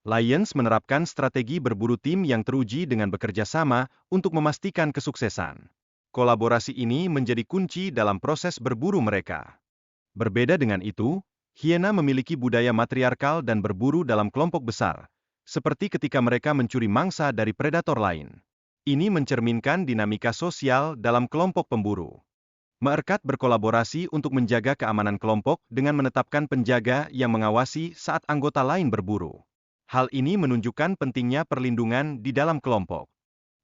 Lions menerapkan strategi berburu tim yang teruji dengan bekerja sama untuk memastikan kesuksesan. Kolaborasi ini menjadi kunci dalam proses berburu mereka. Berbeda dengan itu, hiena memiliki budaya matriarkal dan berburu dalam kelompok besar, seperti ketika mereka mencuri mangsa dari predator lain. Ini mencerminkan dinamika sosial dalam kelompok pemburu. Meerkat berkolaborasi untuk menjaga keamanan kelompok dengan menetapkan penjaga yang mengawasi saat anggota lain berburu. Hal ini menunjukkan pentingnya perlindungan di dalam kelompok.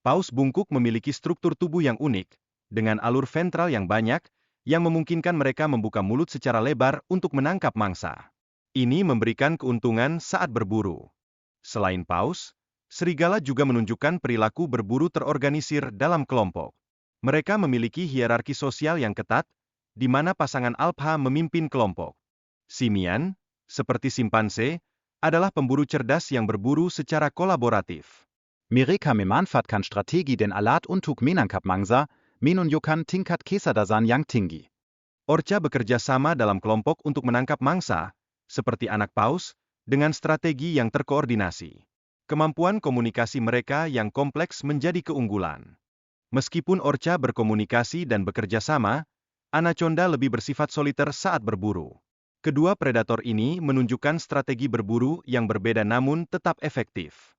Paus bungkuk memiliki struktur tubuh yang unik, dengan alur ventral yang banyak, yang memungkinkan mereka membuka mulut secara lebar untuk menangkap mangsa. Ini memberikan keuntungan saat berburu. Selain paus, serigala juga menunjukkan perilaku berburu terorganisir dalam kelompok. Mereka memiliki hierarki sosial yang ketat, di mana pasangan alpha memimpin kelompok. Simian, seperti simpanse, adalah pemburu cerdas yang berburu secara kolaboratif. Mereka memanfaatkan strategi dan alat untuk menangkap mangsa, menunjukkan tingkat kesadaran yang tinggi. Orca bekerja sama dalam kelompok untuk menangkap mangsa, seperti anak paus, dengan strategi yang terkoordinasi. Kemampuan komunikasi mereka yang kompleks menjadi keunggulan. Meskipun orca berkomunikasi dan bekerja sama, anaconda lebih bersifat soliter saat berburu. Kedua predator ini menunjukkan strategi berburu yang berbeda namun tetap efektif.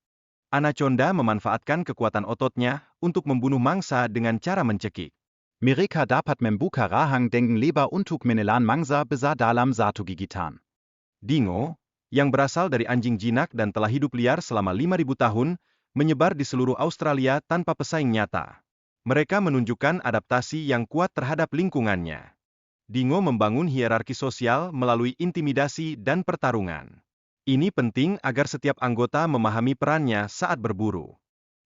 Anaconda memanfaatkan kekuatan ototnya untuk membunuh mangsa dengan cara mencekik. Mereka dapat membuka rahang dengan lebar untuk menelan mangsa besar dalam satu gigitan. Dingo, yang berasal dari anjing jinak dan telah hidup liar selama 5.000 tahun, menyebar di seluruh Australia tanpa pesaing nyata. Mereka menunjukkan adaptasi yang kuat terhadap lingkungannya. Dingo membangun hierarki sosial melalui intimidasi dan pertarungan. Ini penting agar setiap anggota memahami perannya saat berburu.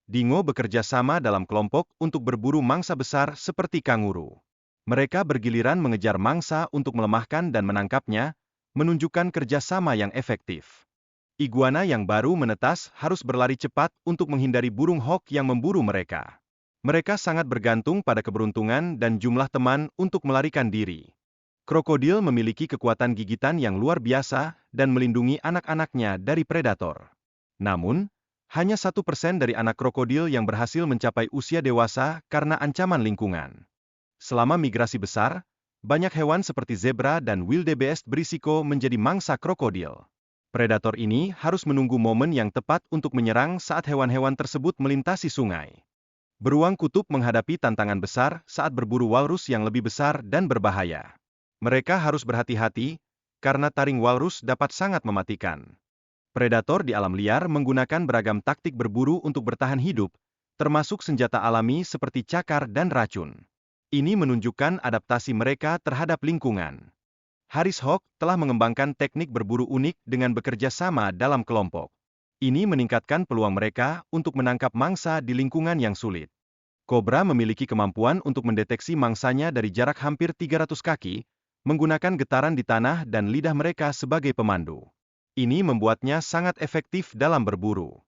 Dingo bekerja sama dalam kelompok untuk berburu mangsa besar seperti kanguru. Mereka bergiliran mengejar mangsa untuk melemahkan dan menangkapnya, menunjukkan kerjasama yang efektif. Iguana yang baru menetas harus berlari cepat untuk menghindari burung hawk yang memburu mereka. Mereka sangat bergantung pada keberuntungan dan jumlah teman untuk melarikan diri. Krokodil memiliki kekuatan gigitan yang luar biasa dan melindungi anak-anaknya dari predator. Namun, hanya 1% dari anak krokodil yang berhasil mencapai usia dewasa karena ancaman lingkungan. Selama migrasi besar, banyak hewan seperti zebra dan wildebeest berisiko menjadi mangsa krokodil. Predator ini harus menunggu momen yang tepat untuk menyerang saat hewan-hewan tersebut melintasi sungai. Beruang kutub menghadapi tantangan besar saat berburu walrus yang lebih besar dan berbahaya. Mereka harus berhati-hati, karena taring walrus dapat sangat mematikan. Predator di alam liar menggunakan beragam taktik berburu untuk bertahan hidup, termasuk senjata alami seperti cakar dan racun. Ini menunjukkan adaptasi mereka terhadap lingkungan. Harris Hawk telah mengembangkan teknik berburu unik dengan bekerja sama dalam kelompok. Ini meningkatkan peluang mereka untuk menangkap mangsa di lingkungan yang sulit. Kobra memiliki kemampuan untuk mendeteksi mangsanya dari jarak hampir 300 kaki, menggunakan getaran di tanah dan lidah mereka sebagai pemandu. Ini membuatnya sangat efektif dalam berburu.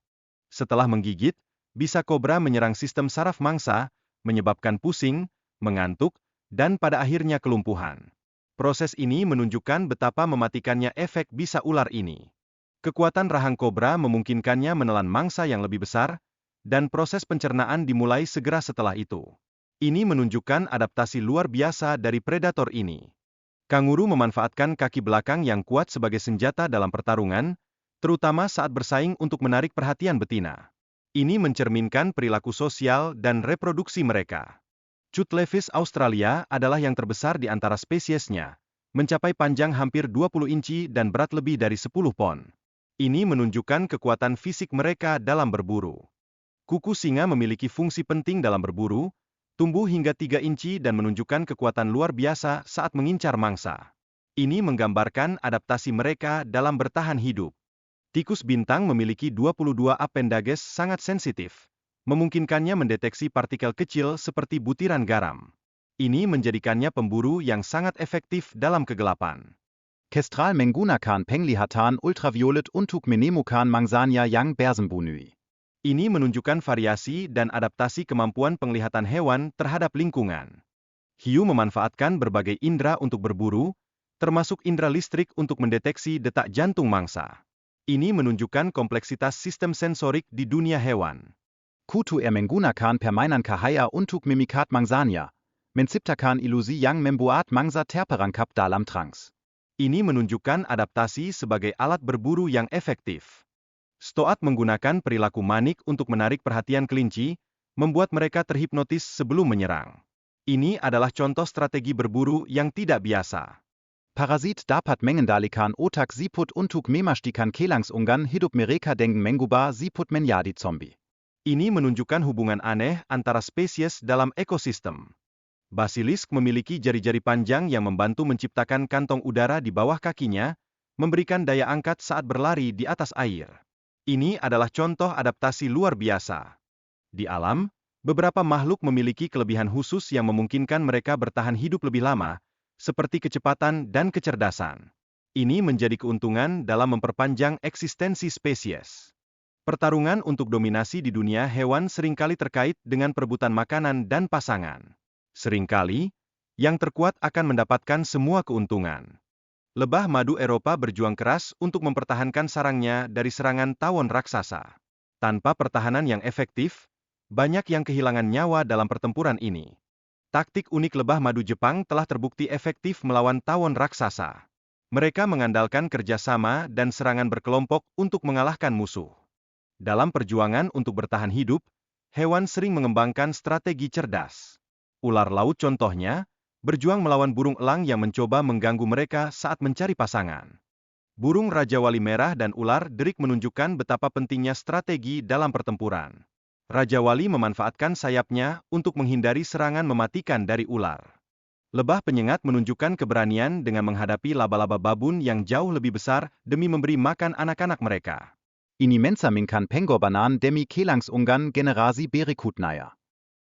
Setelah menggigit, bisa kobra menyerang sistem saraf mangsa, menyebabkan pusing, mengantuk, dan pada akhirnya kelumpuhan. Proses ini menunjukkan betapa mematikannya efek bisa ular ini. Kekuatan rahang kobra memungkinkannya menelan mangsa yang lebih besar, dan proses pencernaan dimulai segera setelah itu. Ini menunjukkan adaptasi luar biasa dari predator ini. Kanguru memanfaatkan kaki belakang yang kuat sebagai senjata dalam pertarungan, terutama saat bersaing untuk menarik perhatian betina. Ini mencerminkan perilaku sosial dan reproduksi mereka. Cutlefish Australia adalah yang terbesar di antara spesiesnya, mencapai panjang hampir 20 inci dan berat lebih dari 10 pon. Ini menunjukkan kekuatan fisik mereka dalam berburu. Kuku singa memiliki fungsi penting dalam berburu, tumbuh hingga 3 inci dan menunjukkan kekuatan luar biasa saat mengincar mangsa. Ini menggambarkan adaptasi mereka dalam bertahan hidup. Tikus bintang memiliki 22 appendages sangat sensitif, memungkinkannya mendeteksi partikel kecil seperti butiran garam. Ini menjadikannya pemburu yang sangat efektif dalam kegelapan. Kestrel menggunakan penglihatan ultraviolet untuk menemukan mangsanya yang bersembunyi. Ini menunjukkan variasi dan adaptasi kemampuan penglihatan hewan terhadap lingkungan. Hiu memanfaatkan berbagai indera untuk berburu, termasuk indera listrik untuk mendeteksi detak jantung mangsa. Ini menunjukkan kompleksitas sistem sensorik di dunia hewan. Kutu menggunakan permainan cahaya untuk memikat mangsanya, menciptakan ilusi yang membuat mangsa terperangkap dalam trans. Ini menunjukkan adaptasi sebagai alat berburu yang efektif. Stoat menggunakan perilaku manik untuk menarik perhatian kelinci, membuat mereka terhipnotis sebelum menyerang. Ini adalah contoh strategi berburu yang tidak biasa. Parasit dapat mengendalikan otak siput untuk memastikan kelangsungan hidup mereka dengan mengubah siput menjadi zombie. Ini menunjukkan hubungan aneh antara spesies dalam ekosistem. Basilisk memiliki jari-jari panjang yang membantu menciptakan kantong udara di bawah kakinya, memberikan daya angkat saat berlari di atas air. Ini adalah contoh adaptasi luar biasa. Di alam, beberapa makhluk memiliki kelebihan khusus yang memungkinkan mereka bertahan hidup lebih lama, seperti kecepatan dan kecerdasan. Ini menjadi keuntungan dalam memperpanjang eksistensi spesies. Pertarungan untuk dominasi di dunia hewan seringkali terkait dengan perebutan makanan dan pasangan. Seringkali, yang terkuat akan mendapatkan semua keuntungan. Lebah madu Eropa berjuang keras untuk mempertahankan sarangnya dari serangan tawon raksasa. Tanpa pertahanan yang efektif, banyak yang kehilangan nyawa dalam pertempuran ini. Taktik unik lebah madu Jepang telah terbukti efektif melawan tawon raksasa. Mereka mengandalkan kerjasama dan serangan berkelompok untuk mengalahkan musuh. Dalam perjuangan untuk bertahan hidup, hewan sering mengembangkan strategi cerdas. Ular laut contohnya, berjuang melawan burung elang yang mencoba mengganggu mereka saat mencari pasangan. Burung Raja Wali Merah dan ular derik menunjukkan betapa pentingnya strategi dalam pertempuran. Raja Wali memanfaatkan sayapnya untuk menghindari serangan mematikan dari ular. Lebah penyengat menunjukkan keberanian dengan menghadapi laba-laba babun yang jauh lebih besar demi memberi makan anak-anak mereka. Ini mencerminkan pengorbanan demi kelangsungan generasi berikutnya.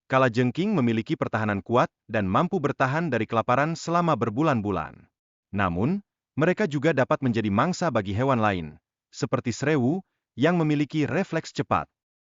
Kalajengking memiliki pertahanan kuat dan mampu bertahan dari kelaparan selama berbulan-bulan. Namun, mereka juga dapat menjadi mangsa bagi hewan lain, seperti serewu, yang memiliki refleks cepat.